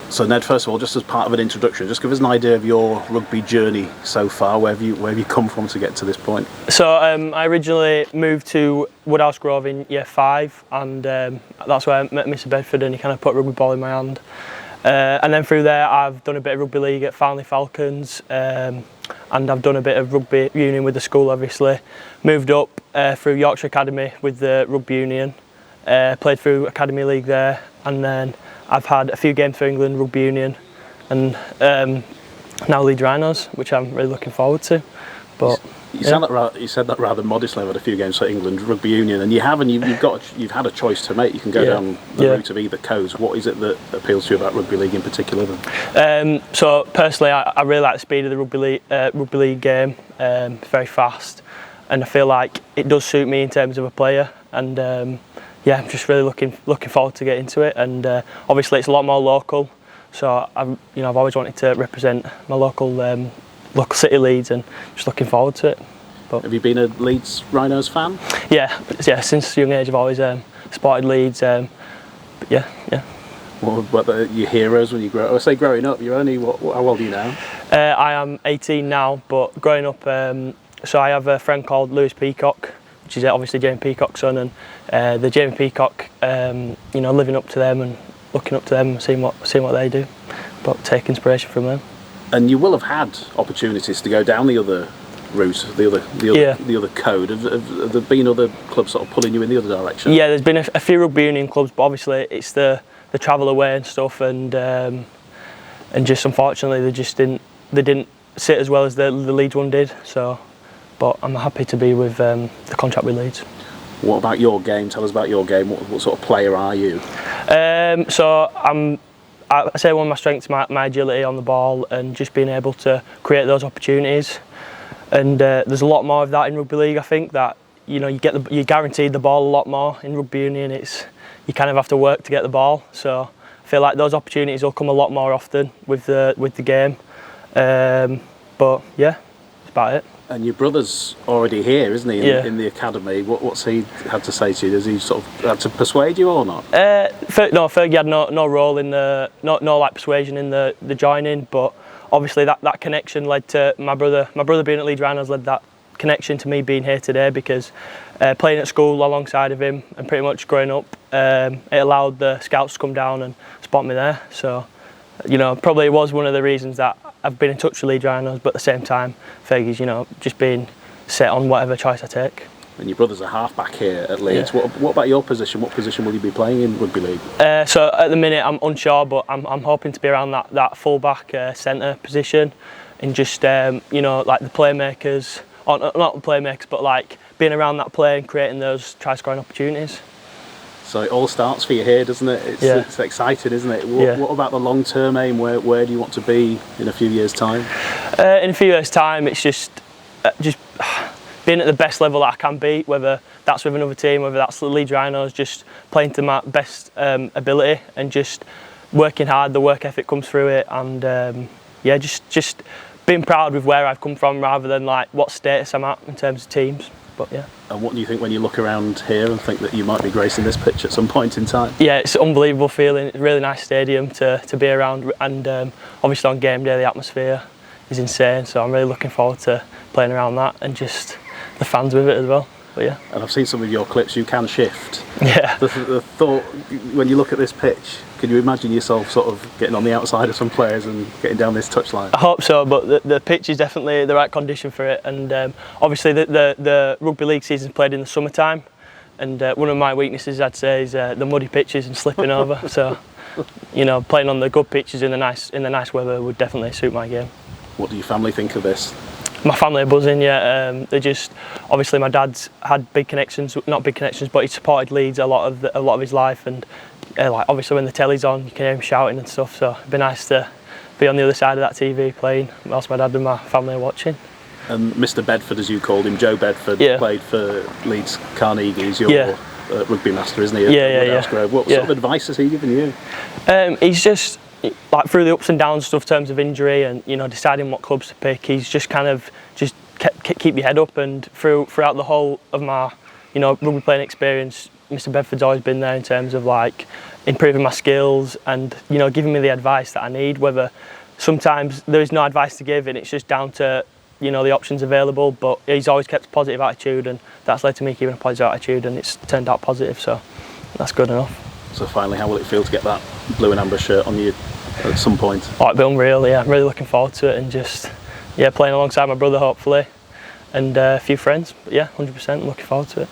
So Ned, first of all, just as part of an introduction, just give us an idea of your rugby journey so far. Where have you come from to get to this point? So I originally moved to Woodhouse Grove in year 5, and that's where I met Mr Bedford, and he kind of put a rugby ball in my hand. And then through there, I've done a bit of rugby league at Farnley Falcons, and I've done a bit of rugby union with the school. Obviously, moved up through Yorkshire Academy with the Rugby Union, played through Academy League there, and then I've had a few games for England Rugby Union, and now Leeds Rhinos, which I'm really looking forward to. But you said that rather modestly. I've had a few games for England Rugby Union, and you've had a choice to make. You can go down the route of either codes. What is it that appeals to you about rugby league in particular, then? So personally, I really like the speed of the rugby league game. It's very fast, and I feel like it does suit me in terms of a player. And yeah, I'm just really looking forward to get into it, and obviously it's a lot more local. So I've always wanted to represent my local city, Leeds, and just looking forward to it. But have you been a Leeds Rhinos fan? Yeah. Since a young age, I've always supported Leeds. But yeah. What were your heroes when you grew up? I say growing up. You're only how old are you now? I am 18 now, but growing up, so I have a friend called Lewis Peacock, which is obviously Jamie Peacock's son, and the Jamie Peacock, living up to them and looking up to them and seeing what they do, but take inspiration from them. And you will have had opportunities to go down the other route, the other code. Have there been other clubs sort of pulling you in the other direction? Yeah, there's been a few rugby union clubs, but obviously it's the travel away and stuff, and just unfortunately they didn't sit as well as the Leeds one did. So, but I'm happy to be with the contract with Leeds. What about your game? Tell us about your game. What sort of player are you? So I say one of my strengths is my agility on the ball and just being able to create those opportunities. And there's a lot more of that in rugby league. I think that you're guaranteed the ball a lot more. In rugby union, you kind of have to work to get the ball. So I feel like those opportunities will come a lot more often with the game. But yeah, that's about it. And your brother's already here, isn't he? In the academy. What's he had to say to you? Does he sort of had to persuade you or not? No, Fergie had no role in no like persuasion in the joining, but obviously that connection led to my brother. My brother being at Leeds Rhinos led that connection to me being here today, because playing at school alongside of him and pretty much growing up, it allowed the scouts to come down and spot me there. So, probably was one of the reasons that I've been in touch with Leeds Rhinos, but at the same time, Fergie's, just being set on whatever choice I take. And your brother's a half-back here at Leeds. Yeah. What about your position? What position will you be playing in rugby league? So at the minute I'm unsure, but I'm hoping to be around that full-back centre position, and just like the playmakers, or not the playmakers, but like being around that play and creating those try-scoring opportunities. So it all starts for you here, doesn't it? It's exciting, isn't it? What about the long-term aim? Where do you want to be in a few years' time? In a few years' time, it's just being at the best level that I can be, whether that's with another team, whether that's the Leeds Rhinos, just playing to my best ability and just working hard. The work ethic comes through it, and just being proud with where I've come from rather than like what status I'm at in terms of teams. But yeah. And what do you think when you look around here and think that you might be gracing this pitch at some point in time? Yeah, it's an unbelievable feeling. It's a really nice stadium to be around, and obviously on game day the atmosphere is insane. So I'm really looking forward to playing around that and just the fans with it as well. But yeah. And I've seen some of your clips. You can shift. Yeah. The thought when you look at this pitch, can you imagine yourself sort of getting on the outside of some players and getting down this touchline? I hope so, but the pitch is definitely the right condition for it. And obviously the rugby league season's played in the summertime, and one of my weaknesses I'd say is the muddy pitches and slipping over. So playing on the good pitches in the nice weather would definitely suit my game. What do your family think of this? My family are buzzing, yeah. They just, obviously my dad's had not big connections, but he supported Leeds a lot of his life, and like obviously when the telly's on, you can hear him shouting and stuff. So it'd be nice to be on the other side of that TV playing whilst my dad and my family are watching. And Mr Bedford, as you called him, Joe Bedford, played for Leeds Carnegie. He's your rugby master, isn't he? Woodhouse Grove. What sort of advice has he given you? He's just, like, through the ups and downs stuff in terms of injury and deciding what clubs to pick, he's just kind of just keep your head up, and throughout the whole of my rugby playing experience, Mr Bedford's always been there in terms of like improving my skills, and giving me the advice that I need. Whether sometimes there is no advice to give and it's just down to the options available, but he's always kept a positive attitude, and that's led to me keeping a positive attitude, and it's turned out positive, so that's good enough. So finally, how will it feel to get that blue and amber shirt on you at some point? Oh, it'll be unreal, yeah. I'm really looking forward to it, and just playing alongside my brother hopefully, and a few friends. But yeah, 100% looking forward to it.